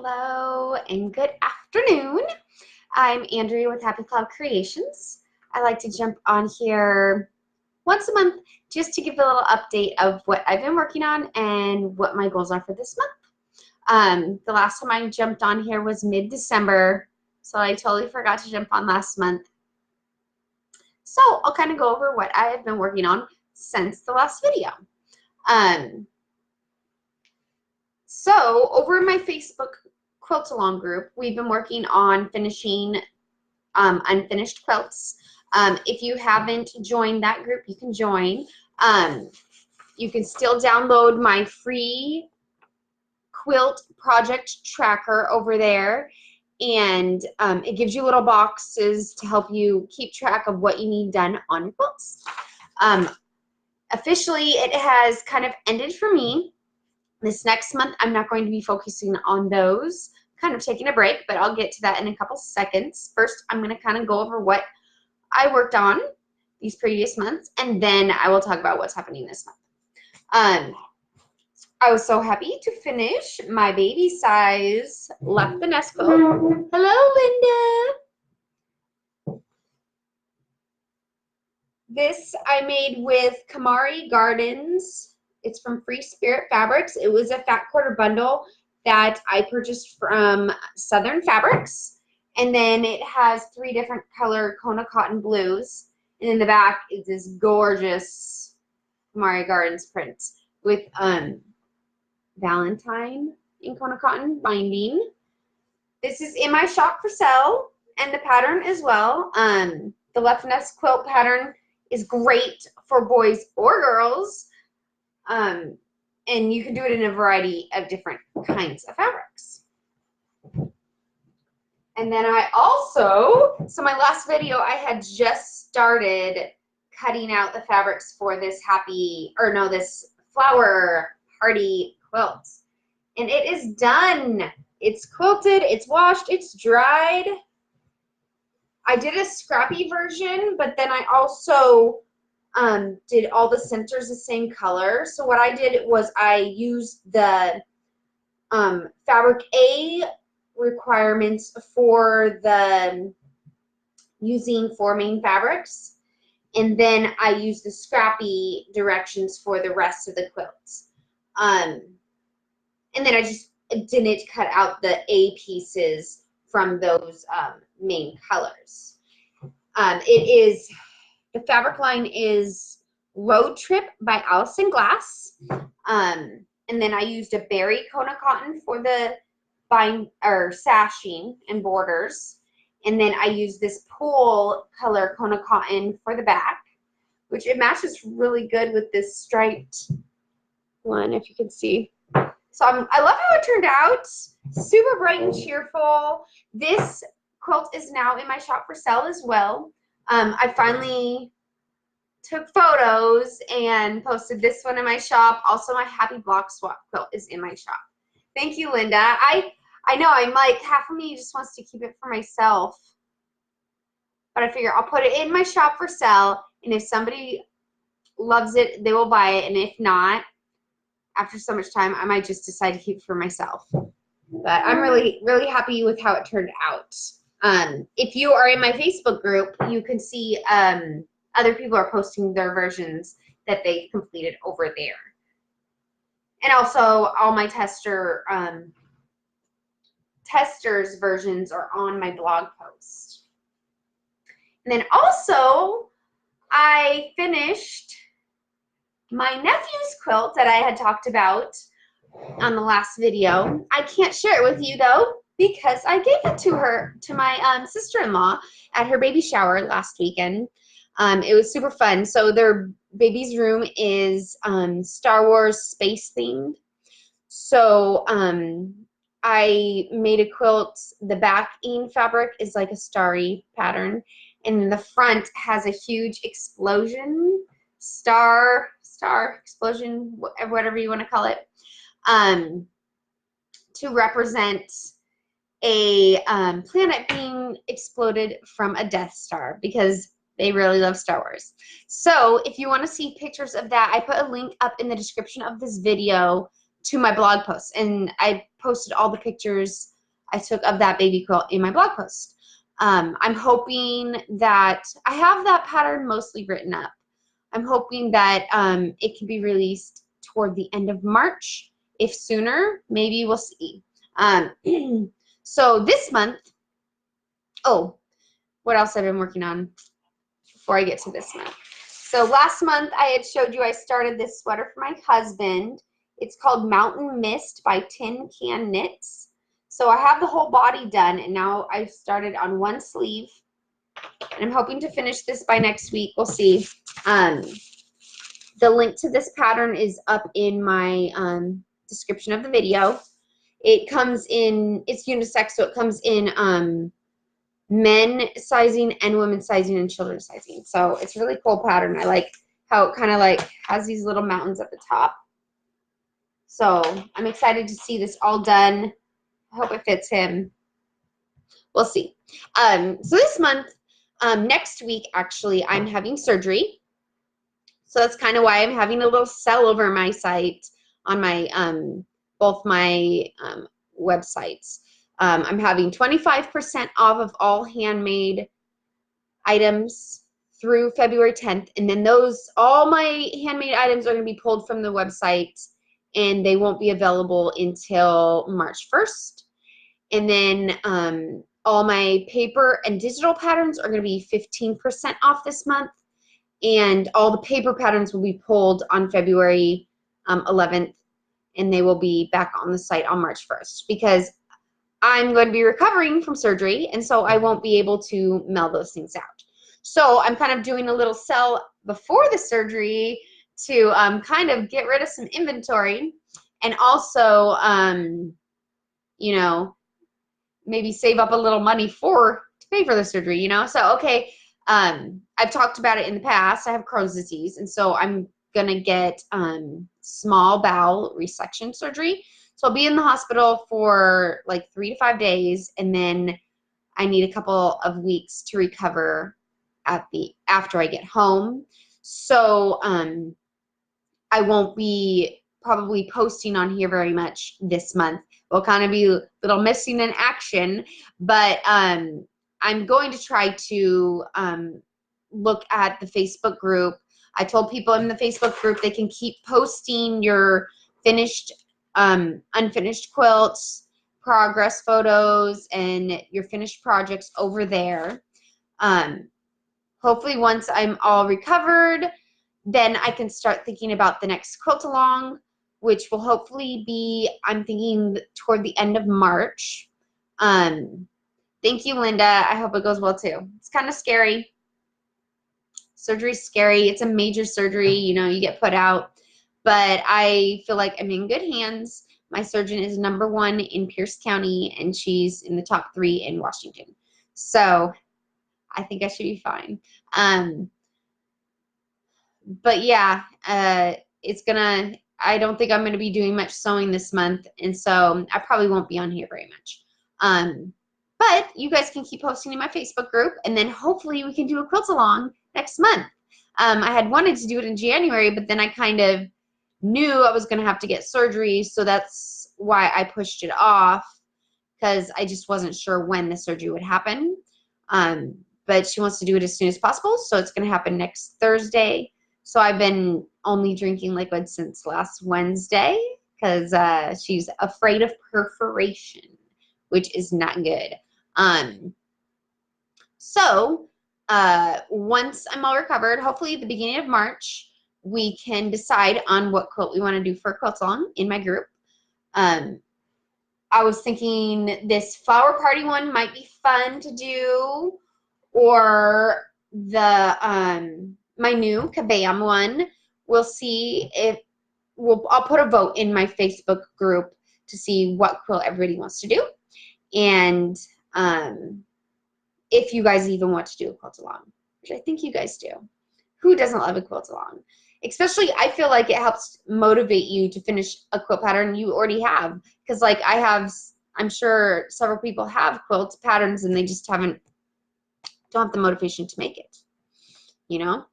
Hello and good afternoon. I'm Andrea with Happy Cloud Creations. I like to jump on here once a month just to give a little update of what I've been working on and what my goals are for this month. The last time I jumped on here was mid-December, so I totally forgot to jump on last month. So I'll kind of go over what I have been working on since the last video. So over in my Facebook Quilt Along group, we've been working on finishing unfinished quilts. If you haven't joined that group, you can join. You can still download my free quilt project tracker over there, and it gives you little boxes to help you keep track of what you need done on your quilts. Officially, it has kind of ended for me. This next month, I'm not going to be focusing on those, kind of taking a break, but I'll get to that in a couple seconds. First, I'm going to kind of go over what I worked on these previous months, and then I will talk about what's happening this month. I was so happy to finish my baby size Left the Nest quilt. Hello, Linda. This I made with Kamari Gardens. It's from Free Spirit Fabrics. It was a fat quarter bundle that I purchased from Southern Fabrics. And then it has 3 different color Kona cotton blues. And in the back is this gorgeous Kamari Gardens print with Valentine in Kona cotton binding. This is in my shop for sale, and the pattern as well. The Left Nest quilt pattern is great for boys or girls. And you can do it in a variety of different kinds of fabrics. And then I also, so my last video, I had just started cutting out the fabrics for this this flower party quilt. And it is done. It's quilted, it's washed, it's dried. I did a scrappy version, but then I also did all the centers the same color. So what I did was I used the fabric A requirements for the using 4 main fabrics, and then I used the scrappy directions for the rest of the quilts. And then I just didn't cut out the A pieces from those main colors. The fabric line is Road Trip by Allison Glass. And then I used a berry Kona cotton for the sashing and borders. And then I used this pool color Kona cotton for the back, which it matches really good with this striped one, if you can see. So I love how it turned out. Super bright and cheerful. This quilt is now in my shop for sale as well. I finally took photos and posted this one in my shop. Also, my Happy Block Swap quilt is in my shop. Thank you, Linda. I know I'm like, half of me just wants to keep it for myself. But I figure I'll put it in my shop for sale, and if somebody loves it, they will buy it. And if not, after so much time, I might just decide to keep it for myself. But I'm really, really happy with how it turned out. If you are in my Facebook group, you can see other people are posting their versions that they completed over there. And also all my testers versions are on my blog post. And then also I finished my nephew's quilt that I had talked about on the last video. I can't share it with you though, because I gave it to my sister-in-law at her baby shower last weekend. It was super fun. So their baby's room is Star Wars space themed. So I made a quilt. The backing fabric is like a starry pattern, and the front has a huge explosion, star explosion, whatever you want to call it, to represent a planet being exploded from a Death Star, because they really love Star Wars. So if you want to see pictures of that, I put a link up in the description of this video to my blog post, and I posted all the pictures I took of that baby quilt in my blog post. I'm hoping that I have that pattern mostly written up. I'm hoping that it can be released toward the end of March. If sooner, maybe we'll see. So this month, oh, what else I've been working on before I get to this month. So last month I had showed you I started this sweater for my husband. It's called Mountain Mist by Tin Can Knits. So I have the whole body done, and now I've started on one sleeve, and I'm hoping to finish this by next week. We'll see. The link to this pattern is up in my description of the video. It comes in, it's unisex, so it comes in men sizing and women sizing and children sizing. So it's a really cool pattern. I like how it kind of like has these little mountains at the top. So I'm excited to see this all done. I hope it fits him. We'll see. So this month, next week, actually, I'm having surgery. So that's kind of why I'm having a little sell over my site on my both my websites. I'm having 25% off of all handmade items through February 10th, and then all my handmade items are going to be pulled from the website, and they won't be available until March 1st. And then all my paper and digital patterns are going to be 15% off this month. And all the paper patterns will be pulled on February 11th, and they will be back on the site on March 1st, because I'm going to be recovering from surgery, and so I won't be able to mail those things out. So I'm kind of doing a little sell before the surgery to kind of get rid of some inventory, and also, you know, maybe save up a little money to pay for the surgery, you know? So, okay. I've talked about it in the past. I have Crohn's disease, and so I'm gonna get small bowel resection surgery. So I'll be in the hospital for like 3 to 5 days, and then I need a couple of weeks to recover after I get home. So I won't be probably posting on here very much this month. We'll kind of be a little missing in action, but I'm going to try to look at the Facebook group. I told people in the Facebook group they can keep posting your finished, unfinished quilts, progress photos, and your finished projects over there. Hopefully once I'm all recovered, then I can start thinking about the next quilt along, which will hopefully be, I'm thinking, toward the end of March. Thank you, Linda. I hope it goes well too. It's kind of scary. Surgery's scary. It's a major surgery. You know, you get put out. But I feel like I'm in good hands. My surgeon is #1 in Pierce County, and she's in the top 3 in Washington. So I think I should be fine. But yeah, I don't think I'm going to be doing much sewing this month, and so I probably won't be on here very much. But you guys can keep posting in my Facebook group, and then hopefully we can do a quilt along next month. I had wanted to do it in January, but then I kind of knew I was going to have to get surgery, so that's why I pushed it off, because I just wasn't sure when the surgery would happen. But she wants to do it as soon as possible, so it's going to happen next Thursday. So I've been only drinking liquid since last Wednesday, because she's afraid of perforation, which is not good. So once I'm all recovered, hopefully at the beginning of March, we can decide on what quilt we want to do for a quilt along in my group. I was thinking this flower party one might be fun to do, or the my new Kabam one. We'll see if I'll put a vote in my Facebook group to see what quilt everybody wants to do, and if you guys even want to do a quilt along, which I think you guys do. Who doesn't love a quilt along? Especially, I feel like it helps motivate you to finish a quilt pattern you already have. Because, like, I'm sure several people have quilt patterns and they just don't have the motivation to make it. You know?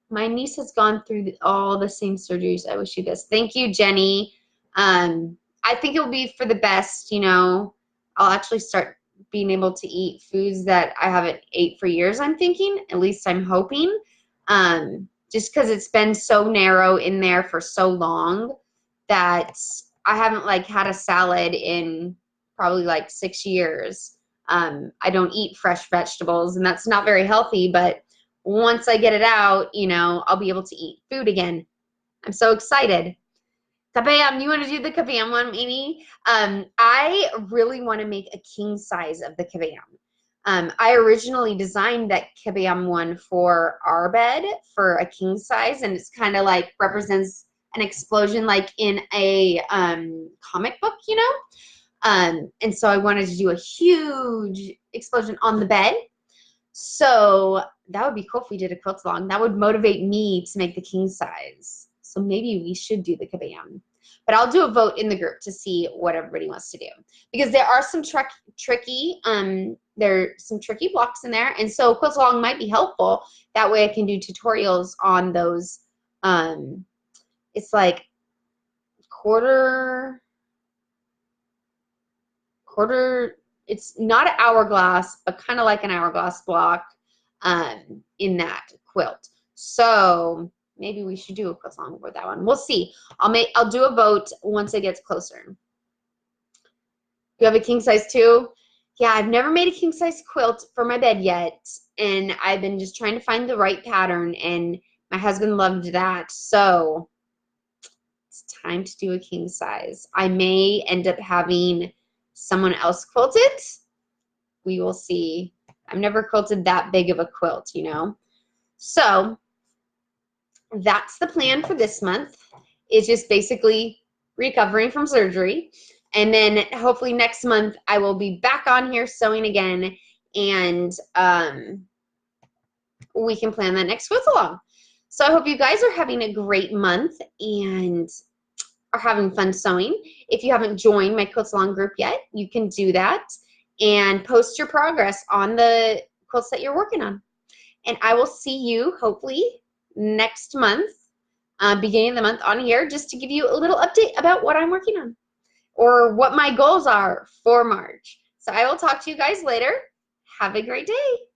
My niece has gone through all the same surgeries. I wish you guys. Thank you, Jenny. I think it will be for the best, you know. I'll actually start being able to eat foods that I haven't ate for years, I'm thinking. At least I'm hoping. Just because it's been so narrow in there for so long that I haven't like had a salad in probably like 6 years. I don't eat fresh vegetables, and that's not very healthy, but once I get it out, you know, I'll be able to eat food again. I'm so excited. Kabam, you want to do the kabam one, Amy? I really want to make a king size of the kabam. I originally designed that kabam one for our bed for a king size, and it's kind of like represents an explosion like in a comic book, you know? And so I wanted to do a huge explosion on the bed. So that would be cool if we did a quilt along. That would motivate me to make the king size. So maybe we should do the kabam. But I'll do a vote in the group to see what everybody wants to do. Because there are some tricky blocks in there. And so quilt along might be helpful. That way I can do tutorials on those. It's like quarter, it's not an hourglass, but kind of like an hourglass block in that quilt. So maybe we should do a quilt along with that one. We'll see. I'll do a vote once it gets closer. You have a king size too? Yeah, I've never made a king size quilt for my bed yet, and I've been just trying to find the right pattern, and my husband loved that. So it's time to do a king size. I may end up having someone else quilt it. We will see. I've never quilted that big of a quilt, you know. So that's the plan for this month. It's just basically recovering from surgery. And then hopefully next month I will be back on here sewing again, and we can plan that next quilt along. So I hope you guys are having a great month and are having fun sewing. If you haven't joined my Quilts Along group yet, you can do that and post your progress on the quilts that you're working on. And I will see you hopefully next month, beginning of the month on here, just to give you a little update about what I'm working on or what my goals are for March. So I will talk to you guys later. Have a great day.